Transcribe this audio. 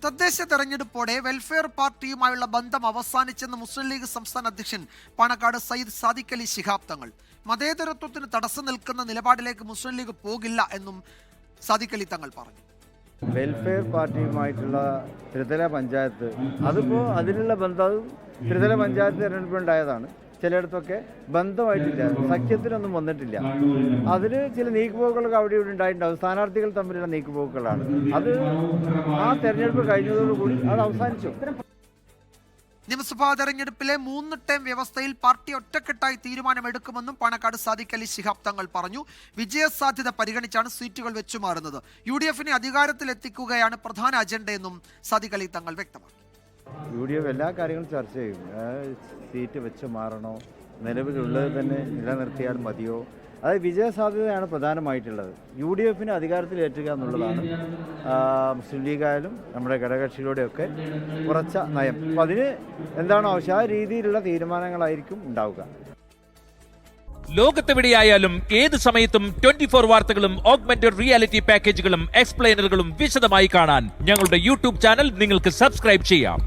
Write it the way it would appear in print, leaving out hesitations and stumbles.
തദ്ദേശ തെരഞ്ഞെടുപ്പോടെ വെൽഫെയർ പാർട്ടിയുമായുള്ള ബന്ധം അവസാനിച്ചെന്ന് മുസ്ലിം ലീഗ് സംസ്ഥാന അധ്യക്ഷൻ പാണക്കാട് സയ്യിദ് സാദിഖ് അലി ശിഹാബ് തങ്ങൾ. മതേതരത്വത്തിന് തടസ്സം നിൽക്കുന്ന നിലപാടിലേക്ക് മുസ്ലിം ലീഗ് പോകില്ല എന്നും സാദിഖ് അലി തങ്ങൾ പറഞ്ഞു. വെൽഫെയർ പാർട്ടിയുമായിട്ടുള്ള ത്രിതല പഞ്ചായത്ത് അതിപ്പോൾ അതിനുള്ള ബന്ധവും ത്രിതല പഞ്ചായത്ത് തിരഞ്ഞെടുപ്പുണ്ടായതാണ്. ചിലയിടത്തൊക്കെ ബന്ധമായിട്ടില്ല, സഖ്യത്തിനൊന്നും വന്നിട്ടില്ല. അതിൽ ചില നീക്കുപോക്കുകളൊക്കെ അവിടെ ഇവിടെ ഉണ്ടായിട്ടുണ്ടാവും. സ്ഥാനാർത്ഥികൾ തമ്മിലുള്ള നീക്കുപോക്കുകളാണ്. അത് ആ തെരഞ്ഞെടുപ്പ് കഴിഞ്ഞതോടുകൂടി അത് അവസാനിച്ചു. നിയമസഭാ തെരഞ്ഞെടുപ്പിലെ 3 ടേം വ്യവസ്ഥയിൽ പാർട്ടി ഒറ്റക്കെട്ടായി തീരുമാനമെടുക്കുമെന്നും പാണക്കാട് സാദിഖ് അലി ശിഹാബ് തങ്ങൾ പറഞ്ഞു. വിജയസാധ്യത പരിഗണിച്ചാണ് സീറ്റുകൾ വെച്ചുമാറുന്നത്. UDF-നെ അധികാരത്തിലെത്തിക്കുകയാണ് പ്രധാന അജണ്ടയെന്നും സാദിഖ് അലി തങ്ങൾ വ്യക്തമാക്കി. UDF എല്ലാ കാര്യങ്ങളും ചർച്ച ചെയ്യും. സീറ്റ് വെച്ച് മാറണോ, നിലവിലുള്ളത് തന്നെ നിലനിർത്തിയാൽ മതിയോ, അത് വിജയസാധ്യതയാണ് പ്രധാനമായിട്ടുള്ളത്. UDF-നെ അധികാരത്തിലേറ്റുക എന്നുള്ളതാണ് മുസ്ലിം ലീഗായാലും നമ്മുടെ ഘടകകക്ഷികളുടെയൊക്കെ ഉറച്ച നയം. അപ്പം അതിന് എന്താണോ ആവശ്യം ആ രീതിയിലുള്ള തീരുമാനങ്ങളായിരിക്കും ഉണ്ടാവുക. ലോകത്തെവിടെയായാലും ഏത് സമയത്തും 24 വാർത്തകളും ഓഗ്മെന്റഡ് റിയാലിറ്റി പാക്കേജുകളും എക്സ്പ്ലെയിനറുകളും വിശദമായി കാണാൻ ഞങ്ങളുടെ YouTube ചാനൽ നിങ്ങൾക്ക് സബ്സ്ക്രൈബ് ചെയ്യാം.